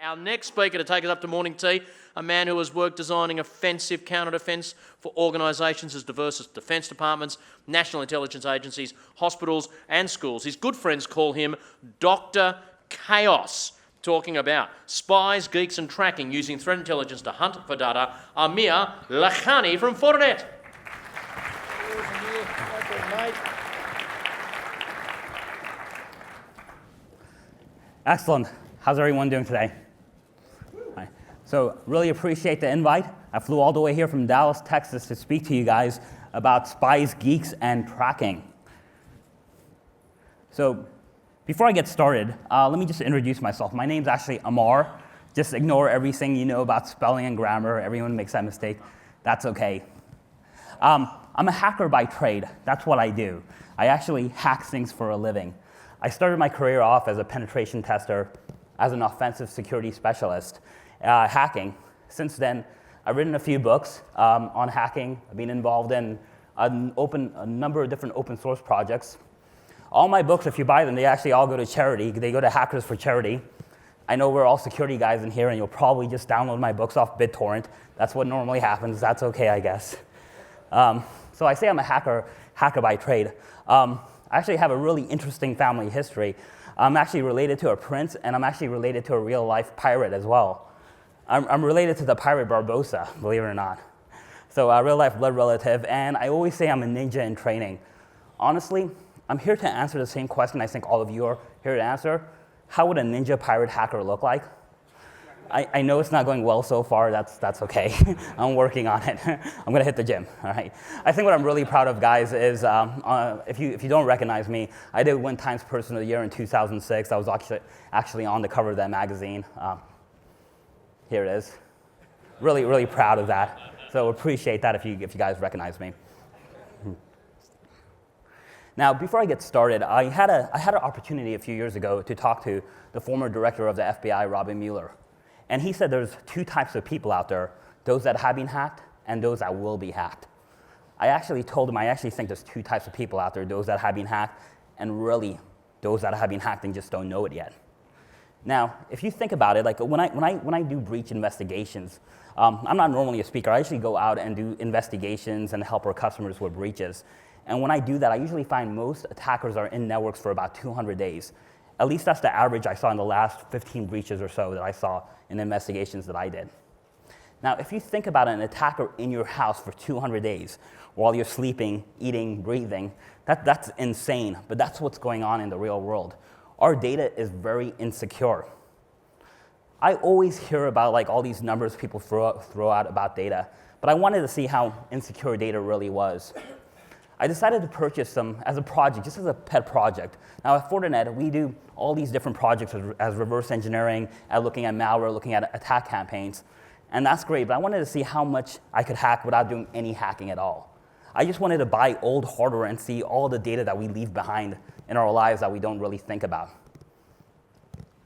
Our next speaker to take us up to morning tea, a man who has worked designing offensive counter-defence for organisations as diverse as defence departments, national intelligence agencies, hospitals and schools. His good friends call him Dr. Chaos, talking about spies, geeks and tracking using threat intelligence to hunt for data. Aamir Lakhani from Fortinet. Excellent. How's everyone doing today? Hi. So really appreciate the invite. I flew all the way here from Dallas, Texas to speak to you guys about spies, geeks, and tracking. So before I get started, let me just introduce myself. My name's actually Aamir. Just ignore everything you know about spelling and grammar. Everyone makes that mistake. That's okay. I'm a hacker by trade. That's what I do. I actually hack things for a living. I started my career off as a penetration tester, as an offensive security specialist, hacking. Since then, I've written a few books on hacking. I've been involved in a number of different open source projects. All my books, if you buy them, they actually all go to charity. They go to Hackers for Charity. I know we're all security guys in here, and you'll probably just download my books off BitTorrent. That's what normally happens. That's okay, I guess. So I say I'm a hacker by trade. I actually have a really interesting family history. I'm actually related to a prince, and I'm actually related to a real-life pirate as well. I'm related to the pirate Barbossa, believe it or not. So a real-life blood relative, and I always say I'm a ninja in training. Honestly, I'm here to answer the same question I think all of you are here to answer. How would a ninja pirate hacker look like? I know it's not going well so far. That's okay. I'm working on it. I'm going to hit the gym. All right. I think what I'm really proud of, guys, is if you don't recognize me, I did win Times Person of the Year in 2006. I was actually on the cover of that magazine. Here it is. Really, really proud of that. So appreciate that if you guys recognize me. Now, before I get started, I had an opportunity a few years ago to talk to the former director of the FBI, Robin Mueller. And he said there's two types of people out there, those that have been hacked and those that will be hacked. I actually told him I actually think there's two types of people out there, those that have been hacked and really those that have been hacked and just don't know it yet. Now, if you think about it, like when I do breach investigations, I'm not normally a speaker. I actually go out and do investigations and help our customers with breaches. And when I do that, I usually find most attackers are in networks for about 200 days. At least that's the average I saw in the last 15 breaches or so that I saw in the investigations that I did. Now, if you think about an attacker in your house for 200 days while you're sleeping, eating, breathing, that's insane, but that's what's going on in the real world. Our data is very insecure. I always hear about like all these numbers people throw out about data, but I wanted to see how insecure data really was. I decided to purchase some as a project, just as a pet project. Now at Fortinet, we do all these different projects as reverse engineering, at looking at malware, looking at attack campaigns. And that's great, but I wanted to see how much I could hack without doing any hacking at all. I just wanted to buy old hardware and see all the data that we leave behind in our lives that we don't really think about.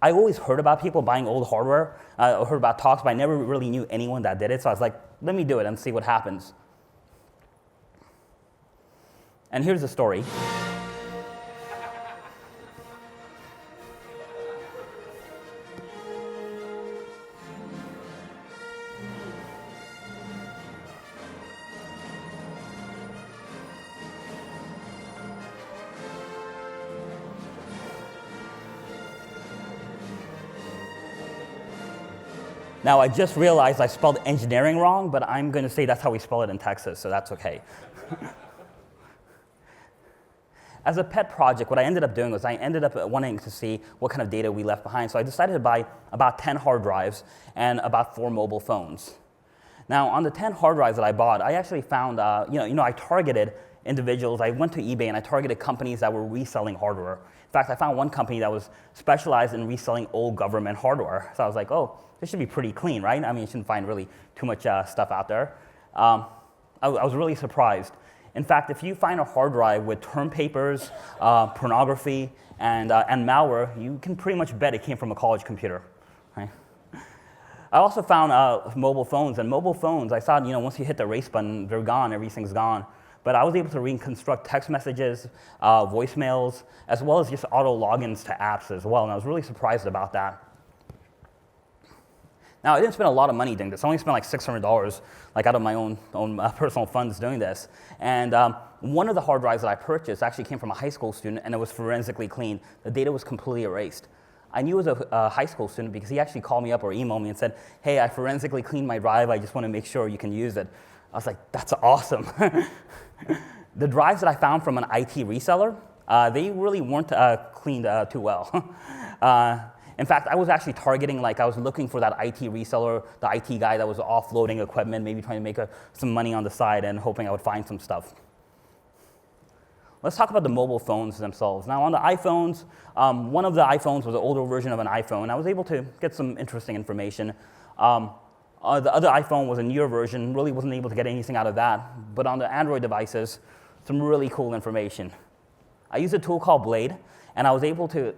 I always heard about people buying old hardware, I heard about talks, but I never really knew anyone that did it, so I was like, let me do it and see what happens. And here's the story. Now, I just realized I spelled engineering wrong, but I'm going to say that's how we spell it in Texas, so that's okay. As a pet project, what I ended up doing was I ended up wanting to see what kind of data we left behind. So I decided to buy about 10 hard drives and about 4 mobile phones. Now, on the 10 hard drives that I bought, I actually found, I targeted individuals. I went to eBay and I targeted companies that were reselling hardware. In fact, I found one company that was specialized in reselling old government hardware. So I was like, oh, this should be pretty clean, right? I mean, you shouldn't find really too much stuff out there. I was really surprised. In fact, if you find a hard drive with term papers, pornography, and malware, you can pretty much bet it came from a college computer. Right? I also found mobile phones, and mobile phones, I thought, once you hit the erase button, they're gone, everything's gone. But I was able to reconstruct text messages, voicemails, as well as just auto logins to apps as well, and I was really surprised about that. Now, I didn't spend a lot of money doing this. I only spent like $600 like out of my own personal funds doing this. And one of the hard drives that I purchased actually came from a high school student, and it was forensically cleaned. The data was completely erased. I knew it was a high school student because he actually called me up or emailed me and said, hey, I forensically cleaned my drive. I just want to make sure you can use it. I was like, that's awesome. The drives that I found from an IT reseller, they really weren't cleaned too well. In fact, I was actually targeting, I was looking for that IT reseller, the IT guy that was offloading equipment, maybe trying to make some money on the side and hoping I would find some stuff. Let's talk about the mobile phones themselves. Now, on the iPhones, one of the iPhones was an older version of an iPhone. I was able to get some interesting information. The other iPhone was a newer version, really wasn't able to get anything out of that. But on the Android devices, some really cool information. I used a tool called Blade, and I was able to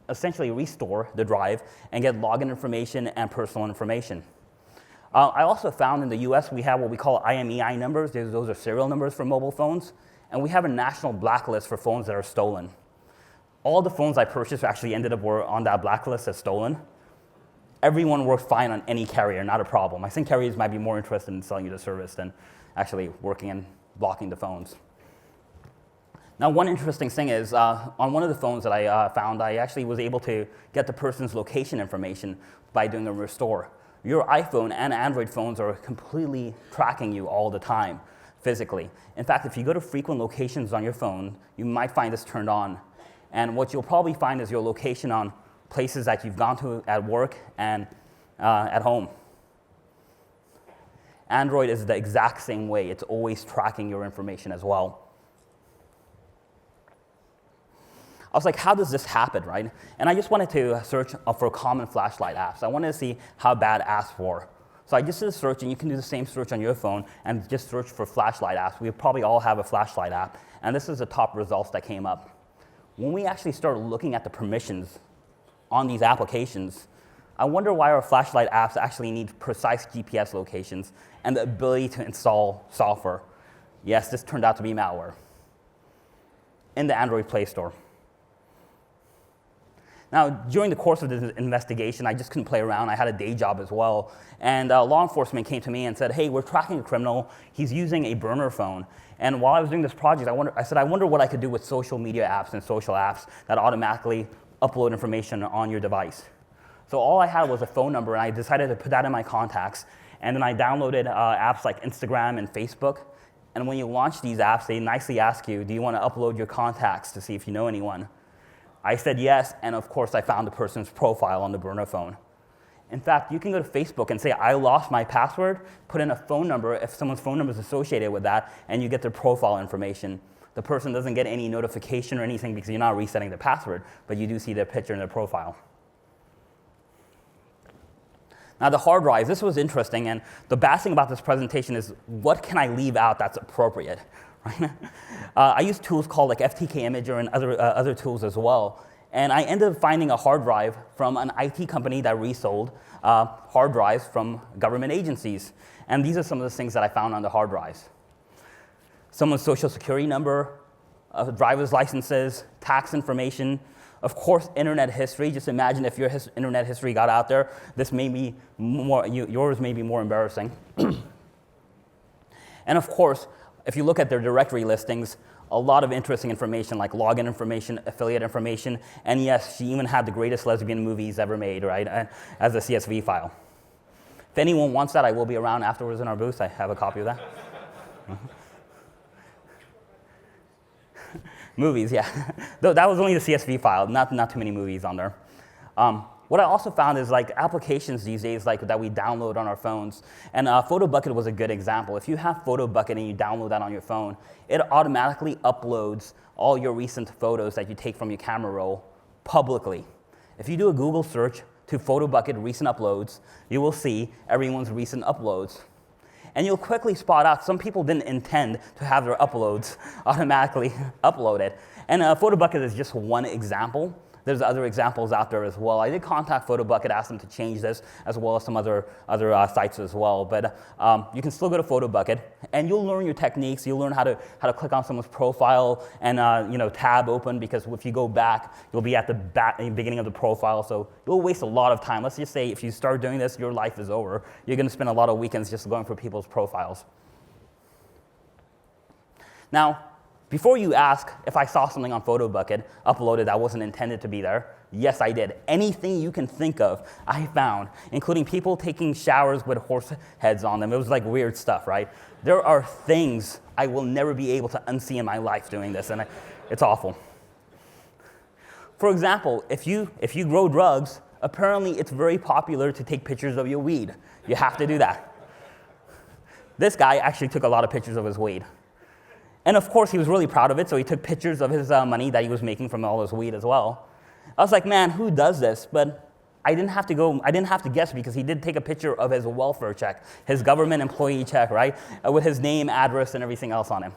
essentially restore the drive and get login information and personal information. I also found in the US we have what we call IMEI numbers. Those are serial numbers for mobile phones. And we have a national blacklist for phones that are stolen. All the phones I purchased actually ended up were on that blacklist as stolen. Everyone worked fine on any carrier, not a problem. I think carriers might be more interested in selling you the service than actually working and blocking the phones. Now, one interesting thing is, on one of the phones that I found, I actually was able to get the person's location information by doing a restore. Your iPhone and Android phones are completely tracking you all the time, physically. In fact, if you go to frequent locations on your phone, you might find this turned on. And what you'll probably find is your location on places that you've gone to at work and at home. Android is the exact same way. It's always tracking your information as well. I was like, how does this happen, right? And I just wanted to search for common flashlight apps. I wanted to see how bad apps were. So I just did a search, and you can do the same search on your phone and just search for flashlight apps. We probably all have a flashlight app, and this is the top results that came up. When we actually started looking at the permissions on these applications, I wonder why our flashlight apps actually need precise GPS locations and the ability to install software. Yes, this turned out to be malware in the Android Play Store. Now, during the course of this investigation, I just couldn't play around. I had a day job as well. And law enforcement came to me and said, hey, we're tracking a criminal. He's using a burner phone. And while I was doing this project, I said, I wonder what I could do with social media apps and social apps that automatically upload information on your device. So all I had was a phone number, and I decided to put that in my contacts. And then I downloaded apps like Instagram and Facebook. And when you launch these apps, they nicely ask you, do you want to upload your contacts to see if you know anyone? I said yes, and of course I found the person's profile on the burner phone. In fact, you can go to Facebook and say, I lost my password, put in a phone number if someone's phone number is associated with that, and you get their profile information. The person doesn't get any notification or anything because you're not resetting the password, but you do see their picture and their profile. Now, the hard drives, this was interesting, and the bad thing about this presentation is what can I leave out that's appropriate? Right? I use tools called like FTK Imager and other tools as well. And I ended up finding a hard drive from an IT company that resold hard drives from government agencies. And these are some of the things that I found on the hard drives. Someone's social security number, driver's licenses, tax information, of course, internet history. Just imagine if your internet history got out there, this may be more, yours may be more embarrassing. And of course, if you look at their directory listings, a lot of interesting information like login information, affiliate information, and yes, she even had the greatest lesbian movies ever made, right, as a CSV file. If anyone wants that, I will be around afterwards in our booth. I have a copy of that. Movies, yeah. Though that was only the CSV file, not too many movies on there. What I also found is like applications these days like that we download on our phones. And PhotoBucket was a good example. If you have PhotoBucket and you download that on your phone, it automatically uploads all your recent photos that you take from your camera roll publicly. If you do a Google search to PhotoBucket recent uploads, you will see everyone's recent uploads. And you'll quickly spot out some people didn't intend to have their uploads automatically uploaded. And PhotoBucket is just one example. There's other examples out there as well. I did contact PhotoBucket, ask them to change this, as well as some other sites as well. But you can still go to PhotoBucket, and you'll learn your techniques. You'll learn how to click on someone's profile and tab open, because if you go back, you'll be at the beginning of the profile. So you'll waste a lot of time. Let's just say if you start doing this, your life is over. You're going to spend a lot of weekends just going through people's profiles. Now, before you ask if I saw something on PhotoBucket uploaded that wasn't intended to be there, yes, I did. Anything you can think of, I found, including people taking showers with horse heads on them. It was like weird stuff, right? There are things I will never be able to unsee in my life doing this, and it's awful. For example, if you grow drugs, apparently it's very popular to take pictures of your weed. You have to do that. This guy actually took a lot of pictures of his weed. And of course, he was really proud of it, so he took pictures of his money that he was making from all his weed as well. I was like, man, who does this? But I didn't have to guess, because he did take a picture of his welfare check, his government employee check, right? With his name, address, and everything else on him.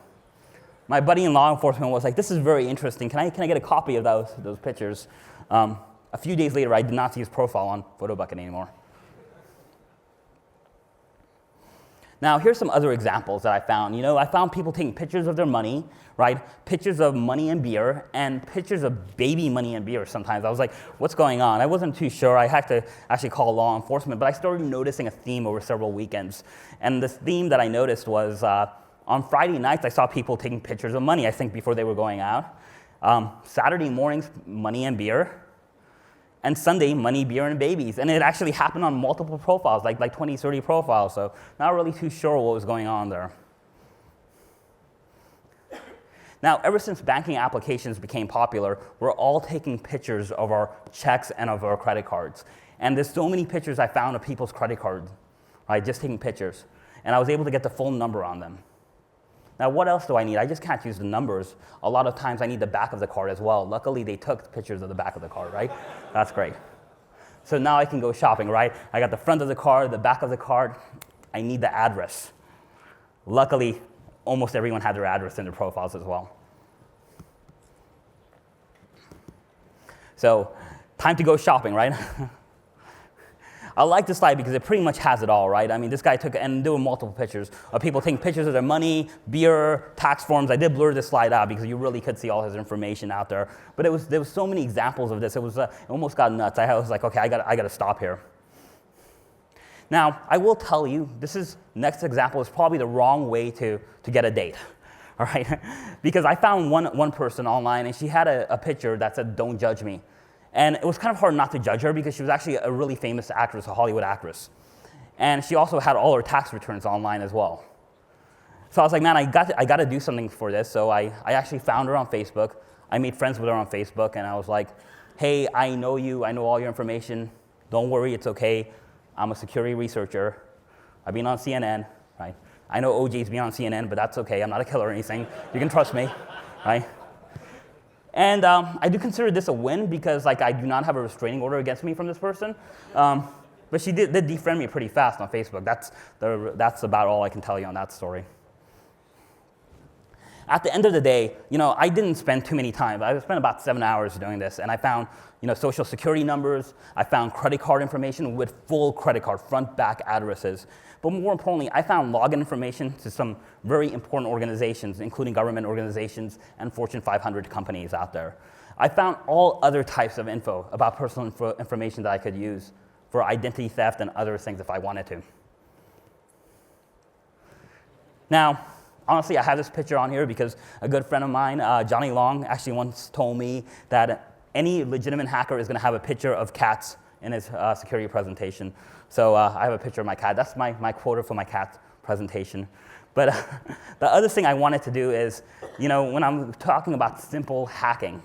My buddy in law enforcement was like, this is very interesting. Can I get a copy of those pictures? A few days later, I did not see his profile on PhotoBucket anymore. Now, here's some other examples that I found. I found people taking pictures of their money, right? Pictures of money and beer, and pictures of baby money and beer sometimes. I was like, what's going on? I wasn't too sure. I had to actually call law enforcement, but I started noticing a theme over several weekends. And this theme that I noticed was on Friday nights, I saw people taking pictures of money, I think, before they were going out. Saturday mornings, money and beer. And Sunday, money, beer, and babies. And it actually happened on multiple profiles, like 20, 30 profiles. So not really too sure what was going on there. Now, ever since banking applications became popular, we're all taking pictures of our checks and of our credit cards. And there's so many pictures I found of people's credit cards, right? Just taking pictures. And I was able to get the full number on them. Now, what else do I need? I just can't use the numbers. A lot of times I need the back of the card as well. Luckily, they took pictures of the back of the card, right? That's great. So now I can go shopping, right? I got the front of the card, the back of the card. I need the address. Luckily, almost everyone had their address in their profiles as well. So, time to go shopping, right? I like this slide because it pretty much has it all, right? I mean, this guy took, and there were multiple pictures of people taking pictures of their money, beer, tax forms. I did blur this slide out because you really could see all his information out there. But there was so many examples of this. It almost got nuts. I was like, okay, I got to stop here. Now, I will tell you, next example is probably the wrong way to get a date, all right? Because I found one person online, and she had a picture that said, "Don't judge me." And it was kind of hard not to judge her because she was actually a really famous actress, a Hollywood actress. And she also had all her tax returns online as well. So I was like, man, I got to do something for this. So I actually found her on Facebook. I made friends with her on Facebook, and I was like, hey, I know you. I know all your information. Don't worry, it's okay. I'm a security researcher. I've been on CNN, right? I know OJ's been on CNN, but that's okay. I'm not a killer or anything. You can trust me, right? And I do consider this a win because I do not have a restraining order against me from this person. But she did defriend me pretty fast on Facebook. That's about all I can tell you on that story. At the end of the day, I didn't spend too many time. I spent about 7 hours doing this, and I found social security numbers. I found credit card information with full credit card, front, back addresses. But more importantly, I found login information to some very important organizations, including government organizations and Fortune 500 companies out there. I found all other types of info about personal information that I could use for identity theft and other things if I wanted to. Now, honestly, I have this picture on here because a good friend of mine, Johnny Long, actually once told me that any legitimate hacker is going to have a picture of cats in his security presentation. So I have a picture of my cat. That's my quota for my cat presentation. But the other thing I wanted to do is, when I'm talking about simple hacking,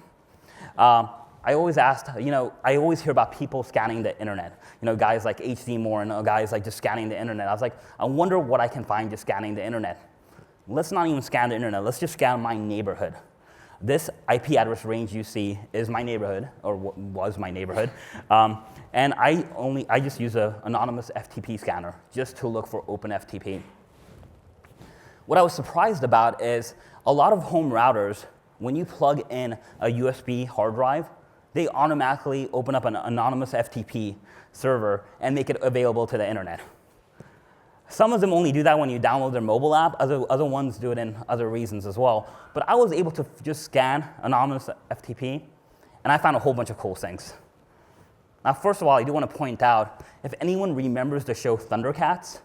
I always I always hear about people scanning the internet. Guys like H.D. Moore and guys like just scanning the internet. I was like, I wonder what I can find just scanning the internet. Let's not even scan the internet. Let's just scan my neighborhood. This IP address range you see is my neighborhood, or was my neighborhood. And I just use an anonymous FTP scanner just to look for open FTP. What I was surprised about is a lot of home routers, when you plug in a USB hard drive, they automatically open up an anonymous FTP server and make it available to the internet. Some of them only do that when you download their mobile app. Other ones do it in other reasons as well. But I was able to just scan anonymous FTP, and I found a whole bunch of cool things. Now, first of all, I do want to point out, if anyone remembers the show Thundercats,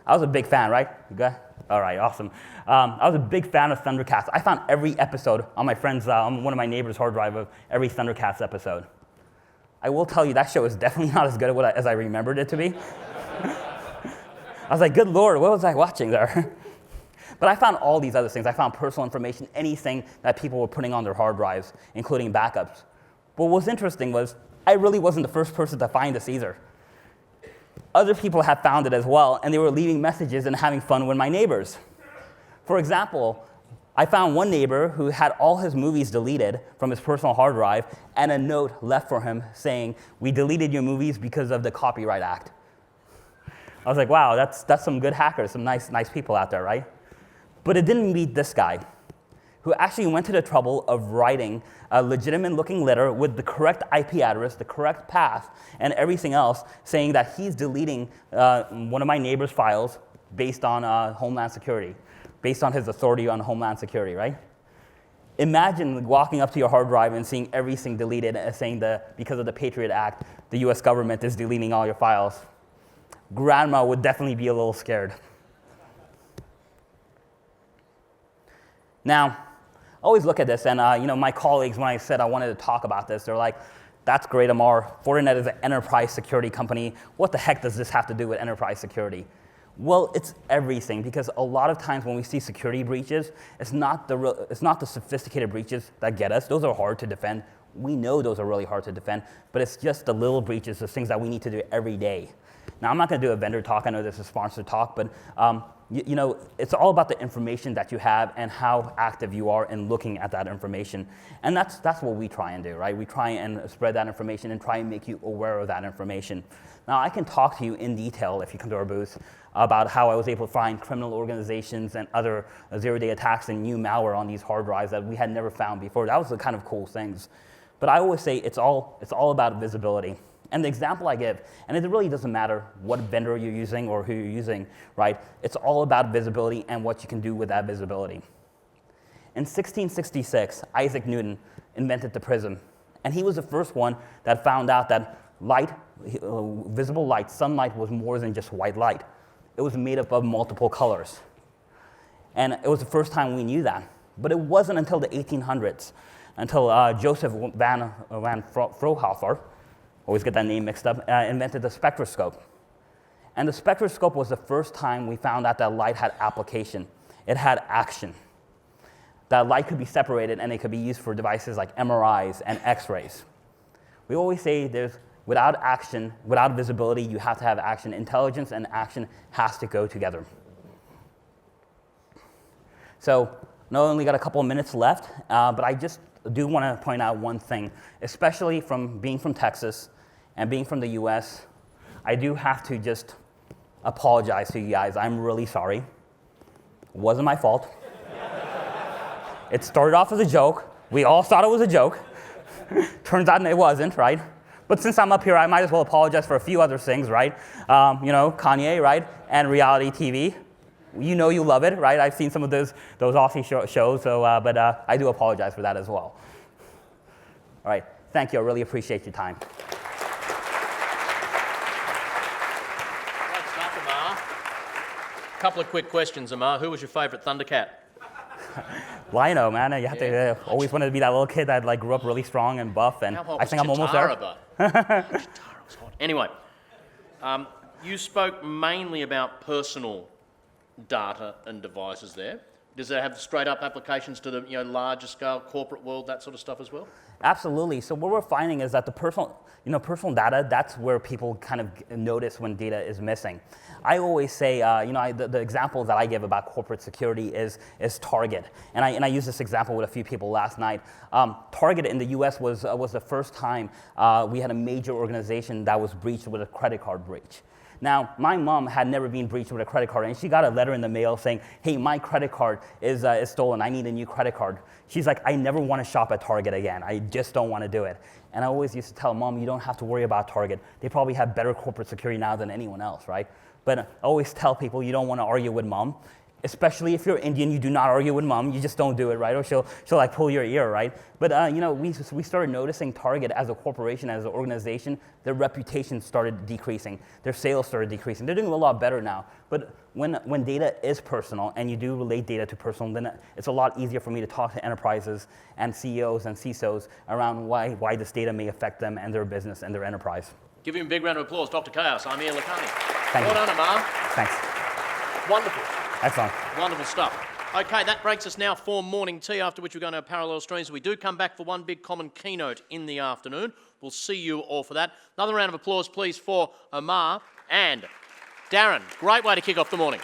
I was a big fan, right? You good? All right, awesome. I was a big fan of Thundercats. I found every episode on my friend's, on one of my neighbor's hard drive of every Thundercats episode. I will tell you, that show is definitely not as good as I remembered it to be. I was like, good Lord, what was I watching there? But I found all these other things. I found personal information, anything that people were putting on their hard drives, including backups. But what was interesting was, I really wasn't the first person to find this either. Other people had found it as well, and they were leaving messages and having fun with my neighbors. For example, I found one neighbor who had all his movies deleted from his personal hard drive and a note left for him saying, "We deleted your movies because of the Copyright Act." I was like, wow, that's some good hackers, some nice people out there, right? But it didn't beat this guy, who actually went to the trouble of writing a legitimate-looking letter with the correct IP address, the correct path, and everything else, saying that he's deleting one of my neighbor's files based on Homeland Security, based on his authority on Homeland Security, right? Imagine walking up to your hard drive and seeing everything deleted and saying that because of the Patriot Act, the US government is deleting all your files. Grandma would definitely be a little scared. Now, I always look at this, and my colleagues, when I said I wanted to talk about this, they're like, that's great, Aamir. Fortinet is an enterprise security company. What the heck does this have to do with enterprise security? Well, it's everything, because a lot of times when we see security breaches, it's not the sophisticated breaches that get us. Those are hard to defend. We know those are really hard to defend, but it's just the little breaches, the things that we need to do every day. Now, I'm not going to do a vendor talk. I know this is a sponsored talk, but it's all about the information that you have and how active you are in looking at that information. And that's what we try and do, right? We try and spread that information and try and make you aware of that information. Now, I can talk to you in detail if you come to our booth about how I was able to find criminal organizations and other zero-day attacks and new malware on these hard drives that we had never found before. That was the kind of cool things. But I always say it's all about visibility. And the example I give, and it really doesn't matter what vendor you're using or who you're using, right? It's all about visibility and what you can do with that visibility. In 1666, Isaac Newton invented the prism. And he was the first one that found out that light, visible light, sunlight was more than just white light. It was made up of multiple colors. And it was the first time we knew that. But it wasn't until the 1800s, until Joseph van Fraunhofer, always get that name mixed up, invented the spectroscope. And the spectroscope was the first time we found out that light had application. It had action. That light could be separated and it could be used for devices like MRIs and X-rays. We always say without action, without visibility, you have to have action. Intelligence and action has to go together. So, now I only got a couple of minutes left, but I just do want to point out one thing, especially from being from Texas and being from the US. I do have to just apologize to you guys. I'm really sorry. It wasn't my fault. It started off as a joke. We all thought it was a joke. Turns out it wasn't, right? But since I'm up here, I might as well apologize for a few other things, right? Kanye, right? And reality TV. You know you love it, right? I've seen some of those Aussie shows, but I do apologize for that as well. All right, thank you. I really appreciate your time. Great stuff, Aamir. Couple of quick questions, Aamir. Who was your favourite Thundercat? Lino, man. You have to always wanted to be that little kid that grew up really strong and buff, and I think I'm almost there. Chitara was hot. Anyway, you spoke mainly about personal data and devices there. Does it have straight up applications to the larger scale corporate world, that sort of stuff as well? Absolutely. So what we're finding is that the personal data, that's where people kind of notice when data is missing. I always say, the example that I give about corporate security is Target, and I used this example with a few people last night. Target in the U.S. was the first time we had a major organization that was breached with a credit card breach. Now, my mom had never been breached with a credit card, and she got a letter in the mail saying, hey, my credit card is stolen. I need a new credit card. She's like, I never want to shop at Target again. I just don't want to do it. And I always used to tell Mom, you don't have to worry about Target. They probably have better corporate security now than anyone else, right? But I always tell people you don't want to argue with Mom. Especially if you're Indian, you do not argue with Mom. You just don't do it, right? Or she'll like pull your ear, right? But we started noticing Target as a corporation, as an organization, their reputation started decreasing. Their sales started decreasing. They're doing a lot better now. But when data is personal and you do relate data to personal, then it's a lot easier for me to talk to enterprises and CEOs and CISOs around why this data may affect them and their business and their enterprise. Give him a big round of applause, Dr. Chaos, Aamir Lakhani. Thank you. Well done, Aamir. Thanks. Wonderful. Excellent. Wonderful stuff. Okay, that breaks us now for morning tea, after which we're going to have parallel streams. We do come back for one big common keynote in the afternoon. We'll see you all for that. Another round of applause, please, for Aamir and Darren. Great way to kick off the morning.